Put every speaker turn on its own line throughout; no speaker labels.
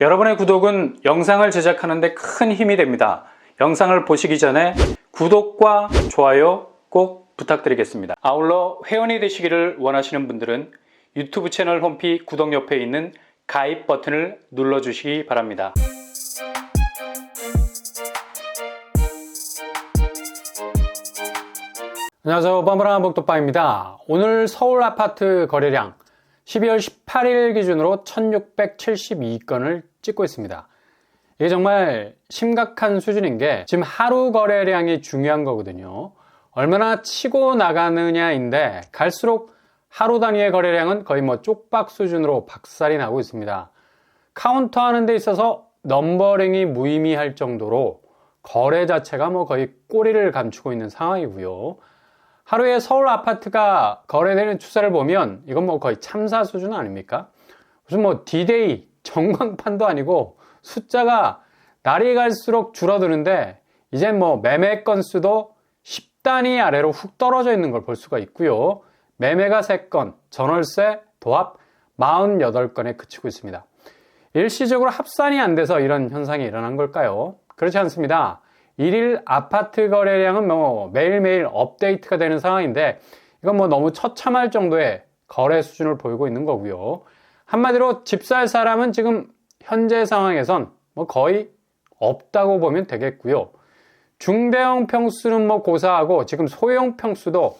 여러분의 구독은 영상을 제작하는 데 큰 힘이 됩니다. 영상을 보시기 전에 구독과 좋아요 꼭 부탁드리겠습니다. 아울러 회원이 되시기를 원하시는 분들은 유튜브 채널 홈피 구독 옆에 있는 가입 버튼을 눌러주시기 바랍니다. 안녕하세요, 범블한 복도방입니다. 오늘 서울 아파트 거래량 12월 18일 기준으로 1672건을 찍고 있습니다. 이게 정말 심각한 수준인 게 지금 하루 거래량이 중요한 거거든요. 얼마나 치고 나가느냐인데 갈수록 하루 단위의 거래량은 거의 쪽박 수준으로 박살이 나고 있습니다. 카운터 하는 데 있어서 넘버링이 무의미할 정도로 거래 자체가 거의 꼬리를 감추고 있는 상황이고요. 하루에 서울 아파트가 거래되는 추세를 보면 이건 거의 참사 수준 아닙니까? 무슨 D-Day 전광판도 아니고 숫자가 날이 갈수록 줄어드는데 이젠 매매 건수도 10단위 아래로 훅 떨어져 있는 걸 볼 수가 있고요. 매매가 3건, 전월세, 도합 48건에 그치고 있습니다. 일시적으로 합산이 안 돼서 이런 현상이 일어난 걸까요? 그렇지 않습니다. 일일 아파트 거래량은 매일매일 업데이트가 되는 상황인데 이건 너무 처참할 정도의 거래 수준을 보이고 있는 거고요. 한마디로 집 살 사람은 지금 현재 상황에선 거의 없다고 보면 되겠고요. 중대형 평수는 고사하고 지금 소형 평수도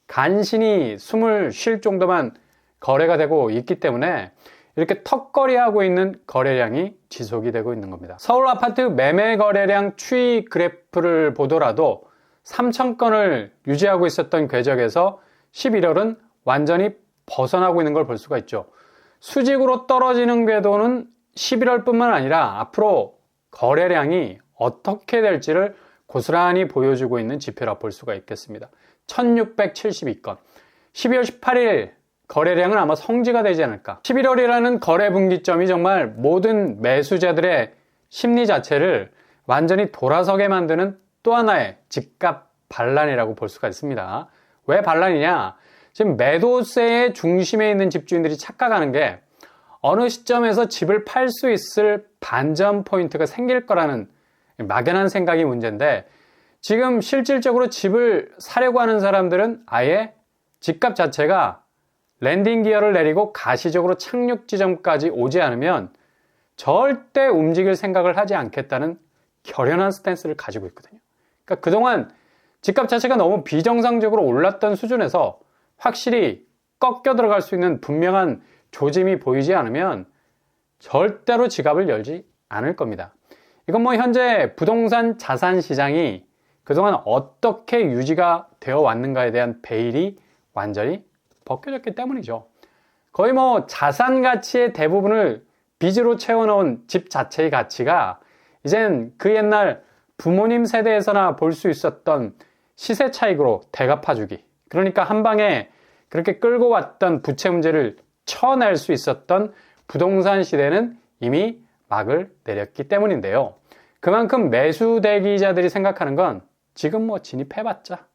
간신히 숨을 쉴 정도만 거래가 되고 있기 때문에 이렇게 턱걸이하고 있는 거래량이 지속이 되고 있는 겁니다. 서울 아파트 매매 거래량 추이 그래프를 보더라도 3,000건을 유지하고 있었던 궤적에서 11월은 완전히 벗어나고 있는 걸 볼 수가 있죠. 수직으로 떨어지는 궤도는 11월뿐만 아니라 앞으로 거래량이 어떻게 될지를 고스란히 보여주고 있는 지표라 볼 수가 있겠습니다. 1672건. 12월 18일 거래량은 아마 성지가 되지 않을까. 11월이라는 거래 분기점이 정말 모든 매수자들의 심리 자체를 완전히 돌아서게 만드는 또 하나의 집값 반란이라고 볼 수가 있습니다. 왜 반란이냐? 지금 매도세의 중심에 있는 집주인들이 착각하는 게 어느 시점에서 집을 팔 수 있을 반전 포인트가 생길 거라는 막연한 생각이 문제인데 지금 실질적으로 집을 사려고 하는 사람들은 아예 집값 자체가 랜딩 기어를 내리고 가시적으로 착륙 지점까지 오지 않으면 절대 움직일 생각을 하지 않겠다는 결연한 스탠스를 가지고 있거든요. 그러니까 그동안 집값 자체가 너무 비정상적으로 올랐던 수준에서 확실히 꺾여 들어갈 수 있는 분명한 조짐이 보이지 않으면 절대로 지갑을 열지 않을 겁니다. 이건 현재 부동산 자산 시장이 그동안 어떻게 유지가 되어 왔는가에 대한 베일이 완전히 벗겨졌기 때문이죠. 거의 자산 가치의 대부분을 빚으로 채워놓은 집 자체의 가치가 이젠 그 옛날 부모님 세대에서나 볼 수 있었던 시세 차익으로 대갚아주기. 그러니까 한 방에 그렇게 끌고 왔던 부채 문제를 쳐낼 수 있었던 부동산 시대는 이미 막을 내렸기 때문인데요. 그만큼 매수 대기자들이 생각하는 건 지금 진입해봤자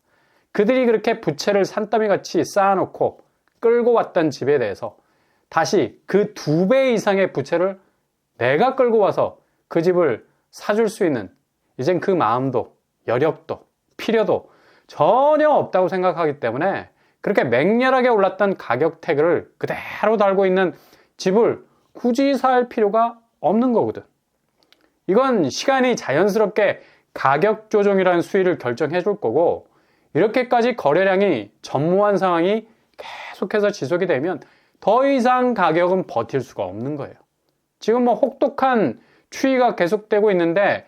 그들이 그렇게 부채를 산더미 같이 쌓아놓고 끌고 왔던 집에 대해서 다시 그 2배 이상의 부채를 내가 끌고 와서 그 집을 사줄 수 있는 이젠 그 마음도 여력도 필요도 전혀 없다고 생각하기 때문에 그렇게 맹렬하게 올랐던 가격 태그를 그대로 달고 있는 집을 굳이 살 필요가 없는 거거든. 이건 시간이 자연스럽게 가격 조정이라는 수위를 결정해 줄 거고 이렇게까지 거래량이 전무한 상황이 계속해서 지속이 되면 더 이상 가격은 버틸 수가 없는 거예요. 지금 혹독한 추위가 계속되고 있는데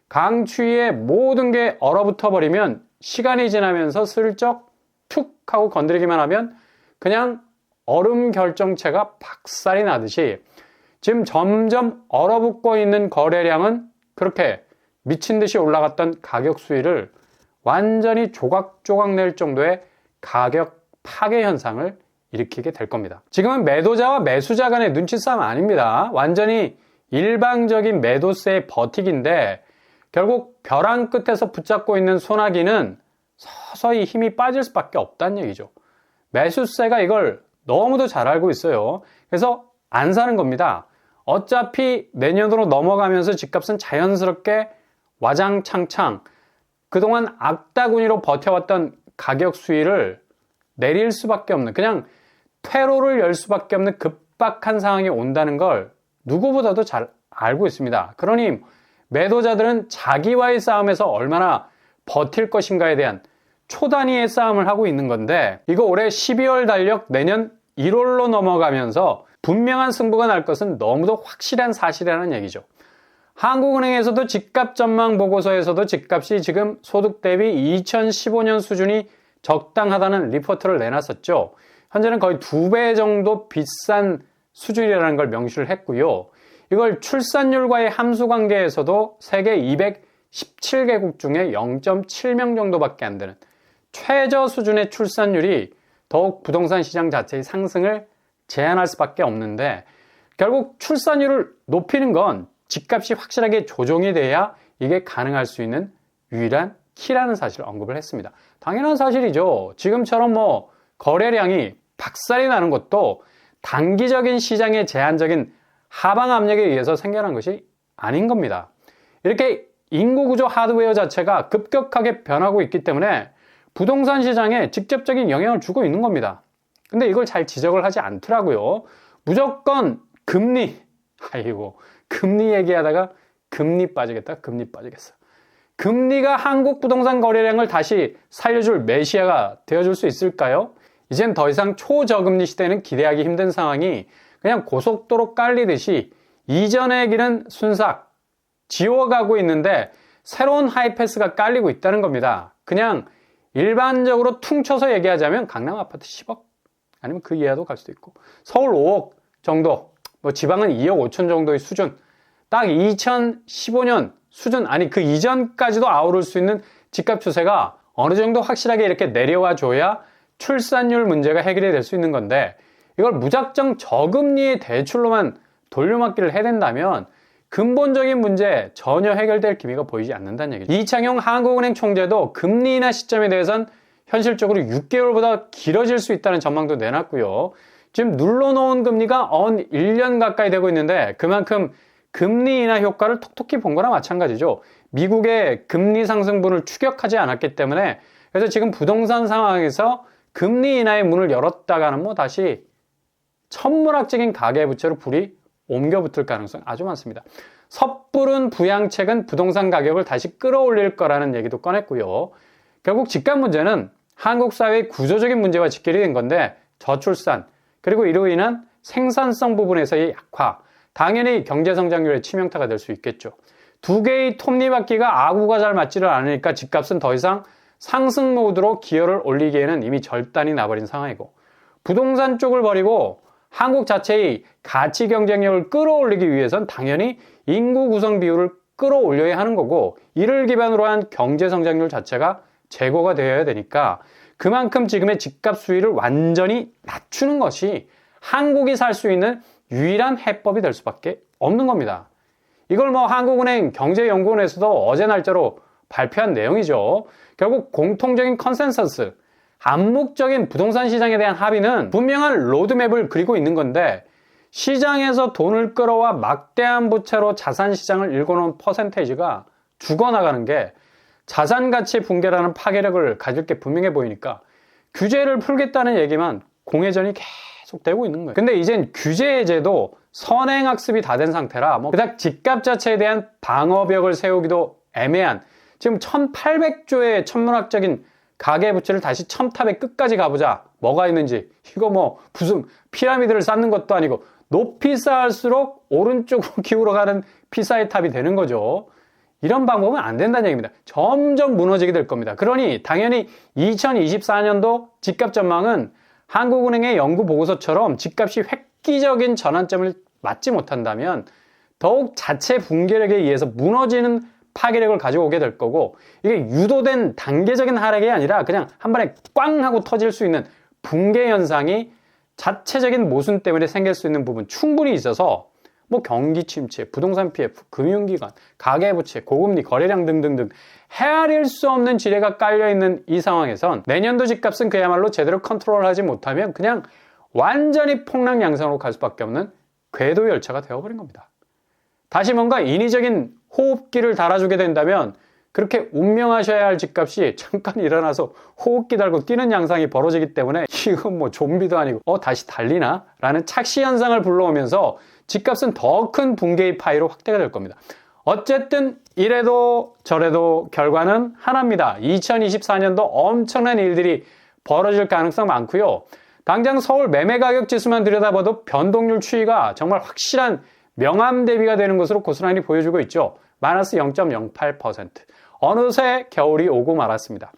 강추위에 모든 게 얼어붙어 버리면 시간이 지나면서 슬쩍 툭 하고 건드리기만 하면 그냥 얼음 결정체가 박살이 나듯이 지금 점점 얼어붙고 있는 거래량은 그렇게 미친 듯이 올라갔던 가격 수위를 완전히 조각조각 낼 정도의 가격 파괴 현상을 일으키게 될 겁니다. 지금은 매도자와 매수자 간의 눈치 싸움 아닙니다. 완전히 일방적인 매도세의 버티기인데 결국 벼랑 끝에서 붙잡고 있는 소나기는 서서히 힘이 빠질 수밖에 없다는 얘기죠. 매수세가 이걸 너무도 잘 알고 있어요. 그래서 안 사는 겁니다. 어차피 내년으로 넘어가면서 집값은 자연스럽게 와장창창 그동안 악다구니로 버텨왔던 가격 수위를 내릴 수밖에 없는, 그냥 퇴로를 열 수밖에 없는 급박한 상황이 온다는 걸 누구보다도 잘 알고 있습니다. 그러니 매도자들은 자기와의 싸움에서 얼마나 버틸 것인가에 대한 초단위의 싸움을 하고 있는 건데, 이거 올해 12월 달력 내년 1월로 넘어가면서 분명한 승부가 날 것은 너무도 확실한 사실이라는 얘기죠. 한국은행에서도 집값 전망 보고서에서도 집값이 지금 소득 대비 2015년 수준이 적당하다는 리포트를 내놨었죠. 현재는 거의 2배 정도 비싼 수준이라는 걸 명시를 했고요. 이걸 출산율과의 함수 관계에서도 세계 217개국 중에 0.7명 정도밖에 안 되는 최저 수준의 출산율이 더욱 부동산 시장 자체의 상승을 제한할 수밖에 없는데, 결국 출산율을 높이는 건 집값이 확실하게 조정이 돼야 이게 가능할 수 있는 유일한 키라는 사실을 언급을 했습니다. 당연한 사실이죠. 지금처럼 거래량이 박살이 나는 것도 단기적인 시장의 제한적인 하방 압력에 의해서 생겨난 것이 아닌 겁니다. 이렇게 인구 구조 하드웨어 자체가 급격하게 변하고 있기 때문에 부동산 시장에 직접적인 영향을 주고 있는 겁니다. 근데 이걸 잘 지적을 하지 않더라고요. 무조건 금리 얘기하다가 금리 빠지겠다, 금리 빠지겠어. 금리가 한국 부동산 거래량을 다시 살려줄 메시아가 되어줄 수 있을까요? 이젠 더 이상 초저금리 시대는 기대하기 힘든 상황이 그냥 고속도로 깔리듯이 이전의 길은 순삭, 지워가고 있는데 새로운 하이패스가 깔리고 있다는 겁니다. 그냥 일반적으로 퉁쳐서 얘기하자면 강남 아파트 10억? 아니면 그 이하도 갈 수도 있고, 서울 5억 정도, 지방은 2억 5천 정도의 수준, 딱 2015년 수준, 아니 그 이전까지도 아우를 수 있는 집값 추세가 어느 정도 확실하게 이렇게 내려와 줘야 출산율 문제가 해결이 될 수 있는 건데, 이걸 무작정 저금리의 대출로만 돌려막기를 해댄다면 근본적인 문제 전혀 해결될 기미가 보이지 않는다는 얘기죠. 이창용 한국은행 총재도 금리 인하 시점에 대해서는 현실적으로 6개월보다 길어질 수 있다는 전망도 내놨고요. 지금 눌러놓은 금리가 1년 가까이 되고 있는데 그만큼 금리 인하 효과를 톡톡히 본 거나 마찬가지죠. 미국의 금리 상승분을 추격하지 않았기 때문에, 그래서 지금 부동산 상황에서 금리 인하의 문을 열었다가는 다시 천문학적인 가계부채로 불이 옮겨붙을 가능성이 아주 많습니다. 섣부른 부양책은 부동산 가격을 다시 끌어올릴 거라는 얘기도 꺼냈고요. 결국 집값 문제는 한국 사회의 구조적인 문제와 직결이 된 건데, 저출산, 그리고 이로 인한 생산성 부분에서의 약화, 당연히 경제성장률의 치명타가 될 수 있겠죠. 두 개의 톱니바퀴가 아구가 잘 맞지를 않으니까 집값은 더 이상 상승 모드로 기어를 올리기에는 이미 절단이 나버린 상황이고, 부동산 쪽을 버리고 한국 자체의 가치 경쟁력을 끌어올리기 위해선 당연히 인구 구성 비율을 끌어올려야 하는 거고, 이를 기반으로 한 경제 성장률 자체가 제고가 되어야 되니까 그만큼 지금의 집값 수위를 완전히 낮추는 것이 한국이 살 수 있는 유일한 해법이 될 수밖에 없는 겁니다. 이걸 한국은행 경제연구원에서도 어제 날짜로 발표한 내용이죠. 결국 공통적인 컨센서스, 암묵적인 부동산 시장에 대한 합의는 분명한 로드맵을 그리고 있는 건데, 시장에서 돈을 끌어와 막대한 부채로 자산 시장을 일궈놓은 퍼센테이지가 죽어나가는 게 자산 가치 붕괴라는 파괴력을 가질 게 분명해 보이니까 규제를 풀겠다는 얘기만 공회전이 계속되고 있는 거예요. 근데 이젠 규제 해제도 선행학습이 다 된 상태라 그닥 집값 자체에 대한 방어벽을 세우기도 애매한, 지금 1800조의 천문학적인 가계부채를 다시 첨탑의 끝까지 가보자, 뭐가 있는지, 이거 무슨 피라미드를 쌓는 것도 아니고 높이 쌓을수록 오른쪽으로 기울어가는 피사의 탑이 되는 거죠. 이런 방법은 안 된다는 얘기입니다. 점점 무너지게 될 겁니다. 그러니 당연히 2024년도 집값 전망은 한국은행의 연구 보고서처럼 집값이 획기적인 전환점을 맞지 못한다면 더욱 자체 붕괴력에 의해서 무너지는 파괴력을 가지고 오게 될 거고, 이게 유도된 단계적인 하락이 아니라 그냥 한 번에 꽝 하고 터질 수 있는 붕괴 현상이 자체적인 모순 때문에 생길 수 있는 부분 충분히 있어서 경기 침체, 부동산 PF, 금융기관, 가계부채, 고금리, 거래량 등등등 헤아릴 수 없는 지뢰가 깔려있는 이 상황에선 내년도 집값은 그야말로 제대로 컨트롤하지 못하면 그냥 완전히 폭락 양상으로 갈 수밖에 없는 궤도 열차가 되어버린 겁니다. 다시 뭔가 인위적인 호흡기를 달아주게 된다면 그렇게 운명하셔야 할 집값이 잠깐 일어나서 호흡기 달고 뛰는 양상이 벌어지기 때문에 이건 뭐 좀비도 아니고 다시 달리나? 라는 착시 현상을 불러오면서 집값은 더 큰 붕괴의 파이로 확대가 될 겁니다. 어쨌든 이래도 저래도 결과는 하나입니다. 2024년도 엄청난 일들이 벌어질 가능성 많고요. 당장 서울 매매가격 지수만 들여다봐도 변동률 추이가 정말 확실한 명암 대비가 되는 것으로 고스란히 보여주고 있죠. 마이너스 0.08%. 어느새 겨울이 오고 말았습니다.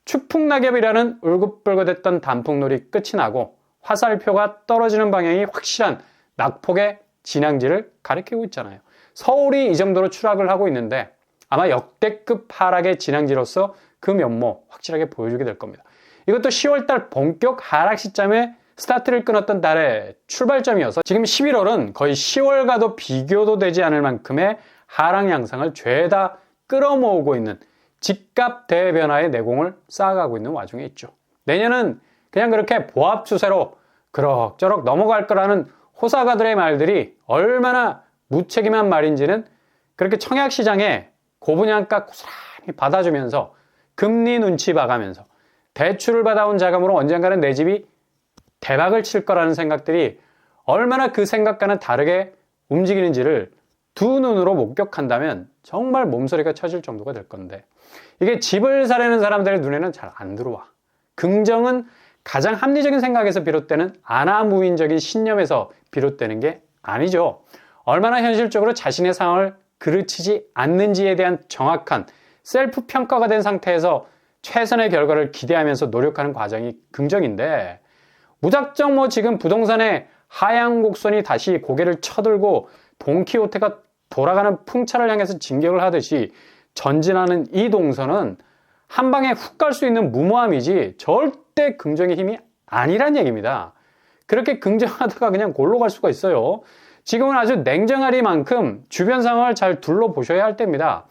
추풍낙엽이라는 울긋불긋했던 단풍놀이 끝이 나고 화살표가 떨어지는 방향이 확실한 낙폭의 진앙지를 가리키고 있잖아요. 서울이 이 정도로 추락을 하고 있는데 아마 역대급 하락의 진앙지로서 그 면모 확실하게 보여주게 될 겁니다. 이것도 10월달 본격 하락 시점에 스타트를 끊었던 달의 출발점이어서 지금 11월은 거의 10월과도 비교도 되지 않을 만큼의 하락 양상을 죄다 끌어모으고 있는 집값 대변화의 내공을 쌓아가고 있는 와중에 있죠. 내년은 그냥 그렇게 보합 추세로 그럭저럭 넘어갈 거라는 호사가들의 말들이 얼마나 무책임한 말인지는 그렇게 청약시장에 고분양가 고스란히 받아주면서 금리 눈치 봐가면서 대출을 받아온 자금으로 언젠가는 내 집이 대박을 칠 거라는 생각들이 얼마나 그 생각과는 다르게 움직이는지를 두 눈으로 목격한다면 정말 몸소리가 쳐질 정도가 될 건데 이게 집을 사려는 사람들의 눈에는 잘 안 들어와. 긍정은 가장 합리적인 생각에서 비롯되는 아나무인적인 신념에서 비롯되는 게 아니죠. 얼마나 현실적으로 자신의 상황을 그르치지 않는지에 대한 정확한 셀프 평가가 된 상태에서 최선의 결과를 기대하면서 노력하는 과정이 긍정인데 무작정 뭐 지금 부동산의 하향 곡선이 다시 고개를 쳐들고 돈키호테가 돌아가는 풍차를 향해서 진격을 하듯이 전진하는 이 동선은 한 방에 훅 갈 수 있는 무모함이지 절대 긍정의 힘이 아니란 얘기입니다. 그렇게 긍정하다가 그냥 골로 갈 수가 있어요. 지금은 아주 냉정하리만큼 주변 상황을 잘 둘러보셔야 할 때입니다.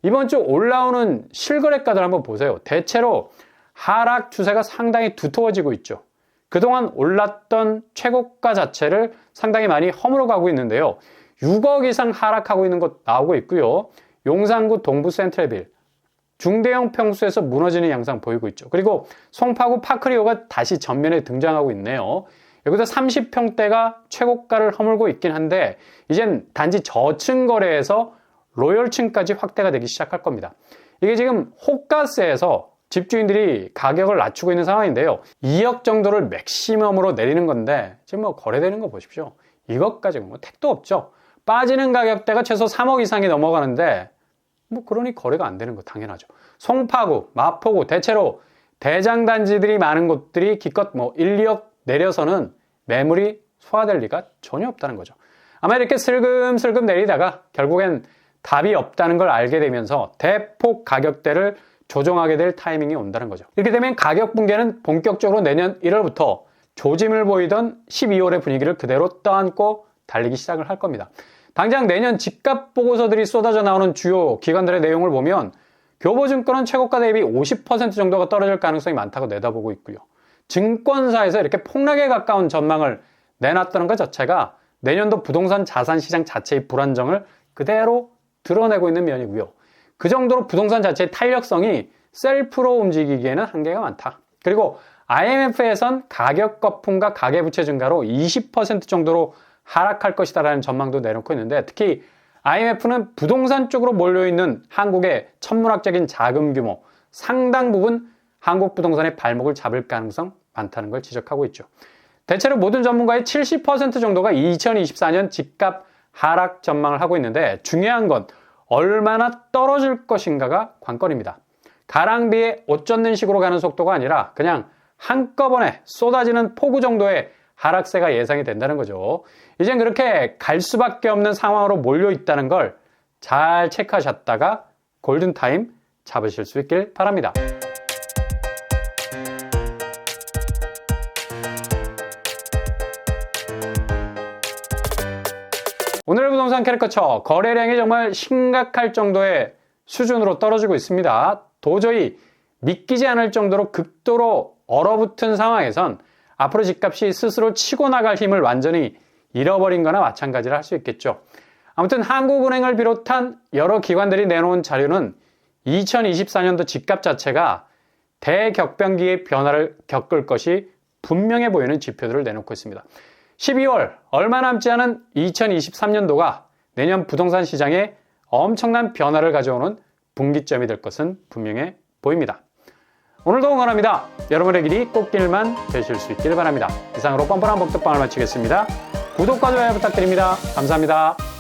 이번 주 올라오는 실거래가들 한번 보세요. 대체로 하락 추세가 상당히 두터워지고 있죠. 그동안 올랐던 최고가 자체를 상당히 많이 허물어 가고 있는데요. 6억 이상 하락하고 있는 것 나오고 있고요. 용산구 동부 센트럴빌 중대형 평수에서 무너지는 양상 보이고 있죠. 그리고 송파구 파크리오가 다시 전면에 등장하고 있네요. 여기서 30평대가 최고가를 허물고 있긴 한데 이젠 단지 저층 거래에서 로열층까지 확대가 되기 시작할 겁니다. 이게 지금 호가세에서 집주인들이 가격을 낮추고 있는 상황인데요. 2억 정도를 맥시멈으로 내리는 건데 지금 뭐 거래되는 거 보십시오. 이것까지 뭐 택도 없죠. 빠지는 가격대가 최소 3억 이상이 넘어가는데 뭐 그러니 거래가 안 되는 거 당연하죠. 송파구, 마포구 대체로 대장단지들이 많은 곳들이 기껏 뭐 1, 2억 내려서는 매물이 소화될 리가 전혀 없다는 거죠. 아마 이렇게 슬금슬금 내리다가 결국엔 답이 없다는 걸 알게 되면서 대폭 가격대를 조정하게 될 타이밍이 온다는 거죠. 이렇게 되면 가격 붕괴는 본격적으로 내년 1월부터 조짐을 보이던 12월의 분위기를 그대로 떠안고 달리기 시작을 할 겁니다. 당장 내년 집값 보고서들이 쏟아져 나오는 주요 기관들의 내용을 보면 교보증권은 최고가 대비 50% 정도가 떨어질 가능성이 많다고 내다보고 있고요. 증권사에서 이렇게 폭락에 가까운 전망을 내놨다는 것 자체가 내년도 부동산 자산 시장 자체의 불안정을 그대로 드러내고 있는 면이고요. 그 정도로 부동산 자체의 탄력성이 셀프로 움직이기에는 한계가 많다. 그리고 IMF에선 가격 거품과 가계부채 증가로 20% 정도로 하락할 것이다라는 전망도 내놓고 있는데 특히 IMF는 부동산 쪽으로 몰려있는 한국의 천문학적인 자금 규모 상당 부분 한국 부동산의 발목을 잡을 가능성 많다는 걸 지적하고 있죠. 대체로 모든 전문가의 70% 정도가 2024년 집값 하락 전망을 하고 있는데 중요한 건 얼마나 떨어질 것인가가 관건입니다. 가랑비에 옷 젖는 식으로 가는 속도가 아니라 그냥 한꺼번에 쏟아지는 폭우 정도의 하락세가 예상이 된다는 거죠. 이젠 그렇게 갈 수밖에 없는 상황으로 몰려 있다는 걸 잘 체크하셨다가 골든타임 잡으실 수 있길 바랍니다. 오늘 부동산 캐릭터처 거래량이 정말 심각할 정도의 수준으로 떨어지고 있습니다. 도저히 믿기지 않을 정도로 극도로 얼어붙은 상황에선 앞으로 집값이 스스로 치고 나갈 힘을 완전히 잃어버린 거나 마찬가지라 할 수 있겠죠. 아무튼 한국은행을 비롯한 여러 기관들이 내놓은 자료는 2024년도 집값 자체가 대격변기의 변화를 겪을 것이 분명해 보이는 지표들을 내놓고 있습니다. 12월 얼마 남지 않은 2023년도가 내년 부동산 시장에 엄청난 변화를 가져오는 분기점이 될 것은 분명해 보입니다. 오늘도 응원합니다. 여러분의 길이 꽃길만 되실 수 있길 바랍니다. 이상으로 뻔뻔한 복덕방을 마치겠습니다. 구독과 좋아요 부탁드립니다. 감사합니다.